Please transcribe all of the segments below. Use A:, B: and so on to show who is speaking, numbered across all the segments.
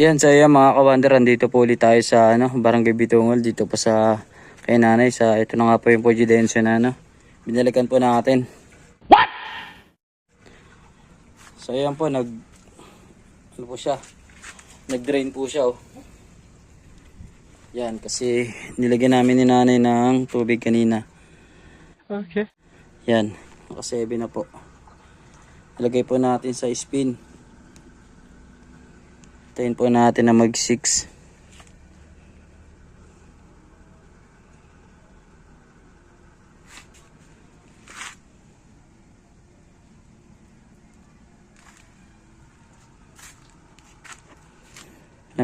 A: Yan, so yan mga kawander, andito po ulit tayo sa Barangay Bitungol, dito pa sa kay nanay. Ito na nga po yung Pojidenso na binalikan po natin. What? So yan po, nag-drain po siya, oh. Yan, kasi nilagyan namin ni nanay ng tubig kanina. Okay. Yan, naka 7 na po. Ilagay po natin sa spin. Tayin po natin na mag 6.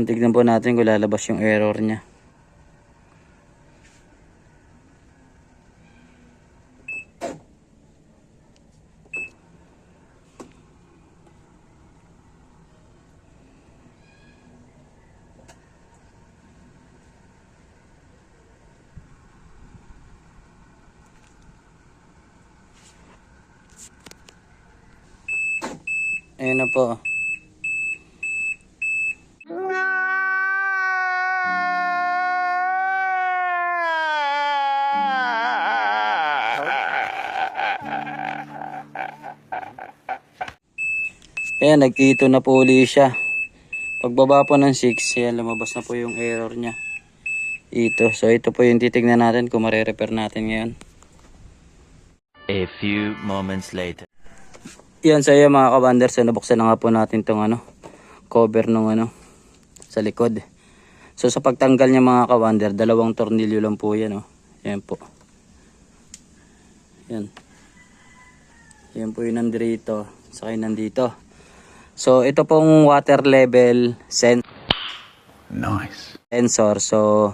A: Tignan po natin kung lalabas yung error niya. Ayan na po. Ayan, nag-ito na po uli siya. Pagbaba po ng 6, ayan, lumabas na po yung error niya. Ito. So ito po yung titignan natin kung mare-repair natin ngayon.
B: A few moments later.
A: Yan, so yan mga kawander, so nabuksan na nga po natin tong cover nung sa likod. So sa pagtanggal niya mga kawander, 2 tornilyo lang po yan, oh. Yan po. Yan. Yan po yung nandito, saka yung nandito. So ito pong water level sensor. So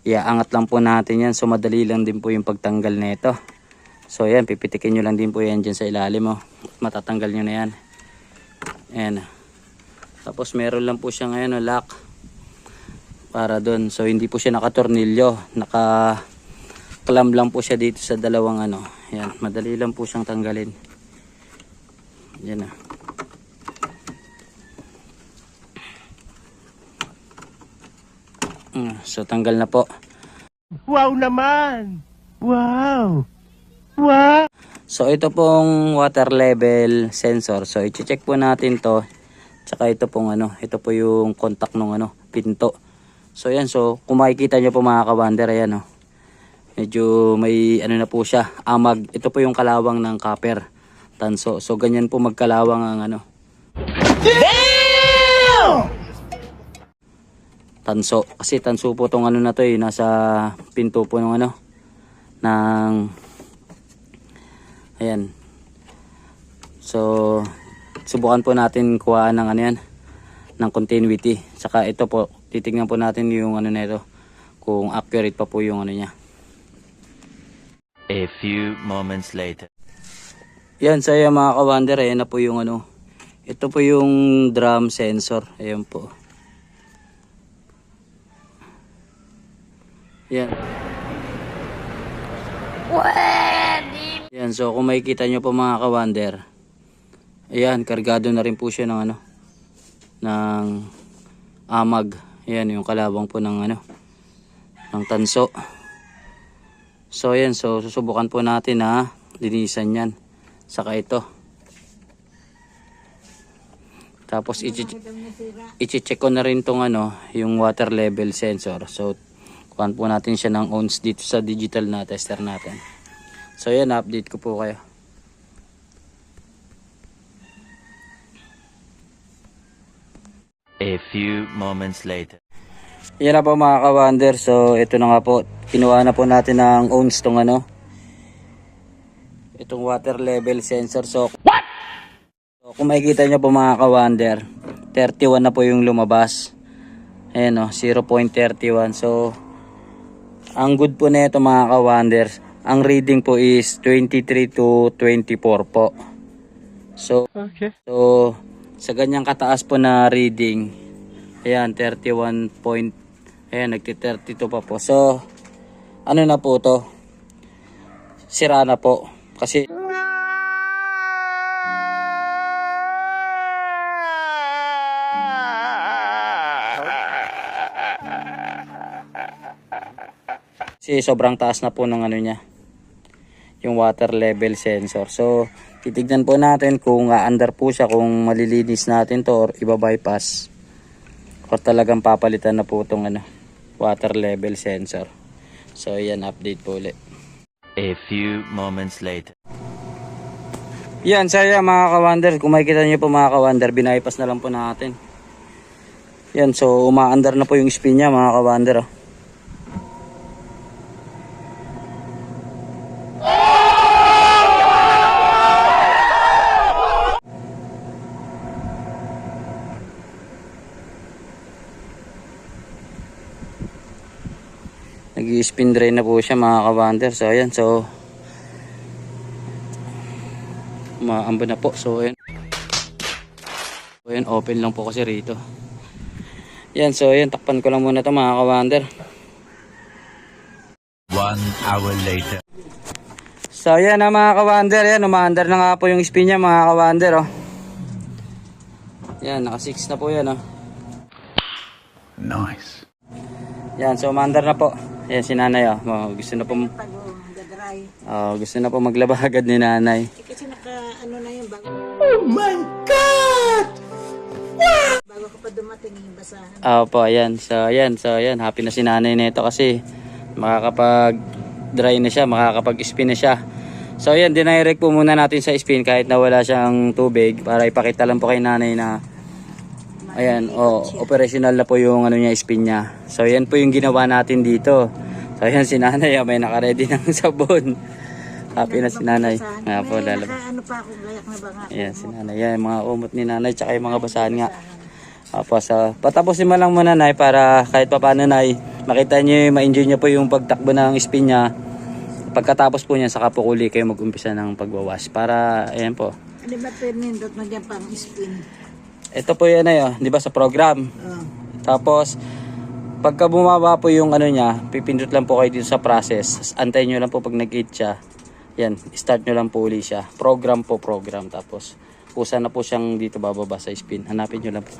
A: iaangat lang po natin yan. So madali lang din po yung pagtanggal nito. So yan, pipitikin nyo lang din po yan dyan sa ilalim, oh. Matatanggal nyo na yan. Ayan. Tapos meron lang po siya ngayon, lock para doon. So hindi po siya nakatornilyo, naka-clamp lang po siya dito sa dalawang Ayan, madali lang po siyang tanggalin. Yan. So tanggal na po.
C: Wow naman! Wow! Wow!
A: So ito pong water level sensor. So i-check po natin to. Tsaka ito pong ito po yung contact ng pinto. So yan, so kung makikita nyo po mga kawander, ayan, oh. Medyo may na po siya, amag. Ito po yung kalawang ng copper tanso. So ganyan po magkalawang ang tanso. Kasi tanso po tong na to, nasa pinto po ng ng ayan. So subukan po natin kuhaan ng yan, ng continuity. Saka ito po, titingnan po natin yung nito, kung accurate pa po yung niya.
B: A few moments later.
A: Yan, so yan mga kawander, ayan na po yung ito po yung drum sensor. Ayan po. Yan. Yan, so kung makikita nyo po mga kawander, ayan, kargado na rin po siya ng ng amag. Ayan, yung kalabang po ng ng tanso. So ayan, so susubukan po natin na linisan yan. Saka ito. Tapos i-check ko na rin tong yung water level sensor. So kuhan po natin siya ng ohms dito sa digital na tester natin. So yan, update ko po kayo.
B: A few moments later.
A: Yan na po mga kawander. So ito na nga po, kinuha na po natin ng ohms tong itong water level sensor. So kung makikita nyo po mga kawander, 31 na po yung lumabas. Ayan, 0.31. So ang good po na ito mga kawander, ang reading po is 23 to 24 po. So sa ganyang kataas po na reading, ayan, 31 point, ayan, nagti-32 pa po. So na po to, sira na po. Kasi Kasi sobrang taas na po ng ano niya, yung water level sensor. So titignan po natin kung aandar po siya, kung malilinis natin to or iba-bypass or talagang papalitan na po itong ano, water level sensor. So yan, update po ulit.
B: A few moments later.
A: Yan, saya mga ka-wonder, kung makikita nyo po mga ka-wonder, binaypas na lang po natin. Yan, so umaandar na po yung spin niya mga ka-wonder. Oh. Nag-i-spin drain na po siya mga ka-wonder. So ayan, so maambo na po. So ayan, open lang po kasi rito. Yan, so ayan, takpan ko lang muna ito mga ka-wonder.
B: 1 hour later.
A: So ayan na mga ka-wonder, yan, umaandar na nga po yung spin niya mga ka-wonder. Oh. Yan, naka 6 na po yan. Oh.
B: Nice.
A: Yan, so umaandar na po. Yan si nanay. Oh. Gusto na po, gusto na po maglaba agad ni nanay.
D: Kasi ano na yung bago. Oh my God! Bago ko pa dumating yung basahan.
A: Po, ayan. So ayan, happy na si nanay nito kasi makakapag-dry na siya, makakapag-spin na siya. So ayan, dinirect po muna natin sa spin kahit na wala siyang tubig para ipakita lang po kay nanay na ayan, operational na po yung ano niya, spin niya. So ayan po yung ginawa natin dito. So ayan si nanay, may naka-ready ng sabon. Happy na si nanay. Nga po, lalabas.
D: Ano pa akong gayak na ba nga?
A: Ayan si nanay. Yan, yung mga umot ni nanay tsaka yung mga basahan nga. Apo, so patapusin mo lang muna nay para kahit pa paano nay, makita niyo, ma-enjoy niyo po yung pagtakbo ng spin niya. Pagkatapos po niyan, saka po uli kayo mag-umpisa ng pagwawash. Para, ayan po.
D: Ano ba pinindot mo dyan pang spin?
A: Ito po yan ay, di ba sa program.
D: Oh.
A: Tapos, pagka bumaba po yung ano niya, pipindot lang po kayo dito sa process. Antayin nyo lang po pag nag-8 siya. Yan, start nyo lang po uli siya. Program po, program. Tapos, kusa na po siyang dito bababa sa spin. Hanapin nyo lang po.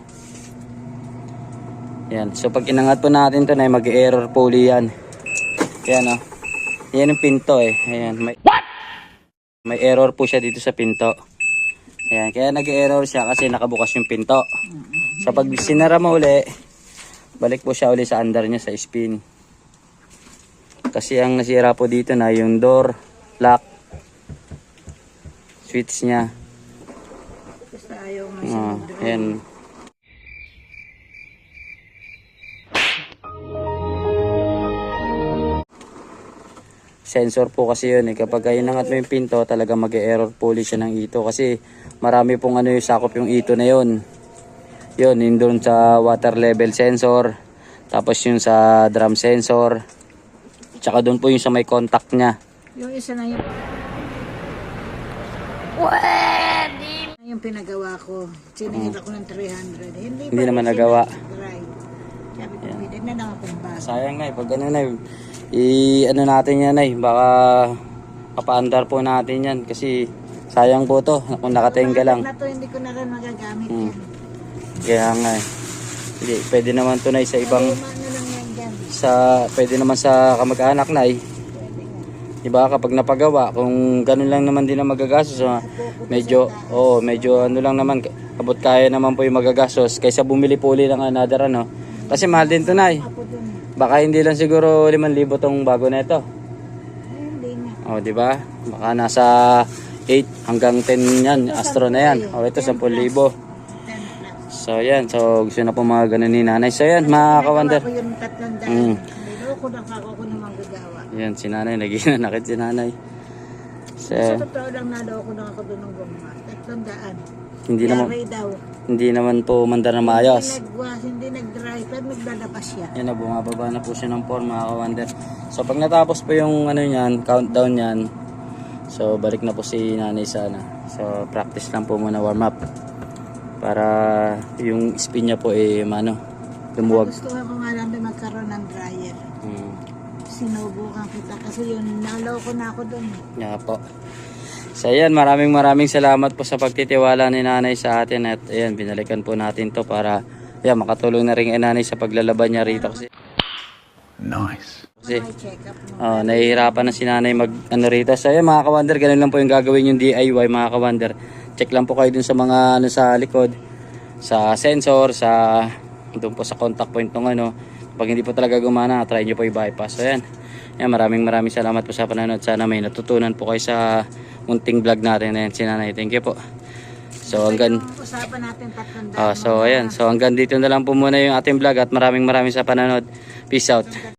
A: Yan, so pag inangat po natin to na mag-error po uli yan. Yan o. Yan yung pinto eh. Ayan, may error po siya dito sa pinto. Ayan, kaya nag-error siya kasi nakabukas yung pinto. So pag sinara mo uli, balik po siya uli sa andar niya sa spin. Kasi ang nasira po dito na yung door lock switch niya.
D: Basta ayaw nga siya mag-draw.
A: Ayan. Sensor po kasi yun eh. Kapag inangat mo yung pinto, talaga mag-error po ulit siya ng ito. Kasi marami pong ano yung sakop yung ito na yun. Yun, yun doon sa water level sensor. Tapos yung sa drum sensor. Tsaka doon po yung sa may contact niya.
D: Yung isa na yung... Yung pinagawa ko. Sinihira ko ng 300.
A: Hindi naman nagawa.
D: Sabi ko, pwede na lang akong basa.
A: Sayang na eh. Pag ano na ano natin yan ay baka mapaandar po natin yan kasi sayang po to kung nakatenga lang.
D: Na to, hindi ko na rin magagamit yan.
A: Kaya nga eh. Hindi, pwede naman to na sa ibang
D: Luma na lang yan dyan.
A: pwede naman sa kamag-anak na eh. Diba kapag napagawa kung ganun lang naman din ang magagastos medyo ano lang naman abot kaya naman po yung magagastos kaysa bumili po ulit ng another ano kasi mahal din to na eh.
D: Ako dun eh.
A: Baka hindi lang siguro 5,000 tong bago na ito.
D: Hindi nga.
A: O, di ba? Baka nasa 8 hanggang 10 yan. Astro na yan. O, ito 10,000.
D: 10 plus.
A: So, yan. So, gusto na po mga ganun ni nanay. So, yan, mga kawander.
D: Ako yung 300. Niloko na ako ng manggagawa.
A: Yan, si nanay. Naginanakit si nanay. So,
D: Sa totoo lang naloko na ako doon ng gumma. 300.
A: hindi naman po mandar na maayos.
D: Hindi nag-dry. Pero naglalabas siya.
A: Yan na, bumababa na po siya ng 4 mga kawander. So, pag natapos po yung ano yan, countdown yan. So, balik na po si nanay sana. So, practice lang po muna warm up. Para yung spin niya po lumuwag.
D: Gusto ko nga lang din magkaroon ng dryer. Sinubukan kita kasi yun, naloko na ako doon.
A: Yeah po. So ayan, maraming salamat po sa pagtitiwala ni nanay sa atin. At ayan, binalikan po natin to para makatulong na rin kay nanay sa paglalaban niya rito. Kasi Kasi,
D: May check-up mo.
A: nahihirapan na si nanay mag ano rito. So ayan mga kawander, ganun lang po yung gagawin yung DIY mga kawander. Check lang po kayo dun sa mga ano sa likod, sa sensor, sa doon po sa contact point ng ano. Pag hindi po talaga gumana, try nyo po i-bypass. So ayan. Ayan, maraming salamat po sa panonood. Sana may natutunan po kayo sa munting vlog natin. Ayan, si nanay. Thank you po. So hanggang
D: Usapan natin 300.
A: so ayan. So hanggang dito na lang po muna yung ating vlog at maraming sa panonood. Peace out.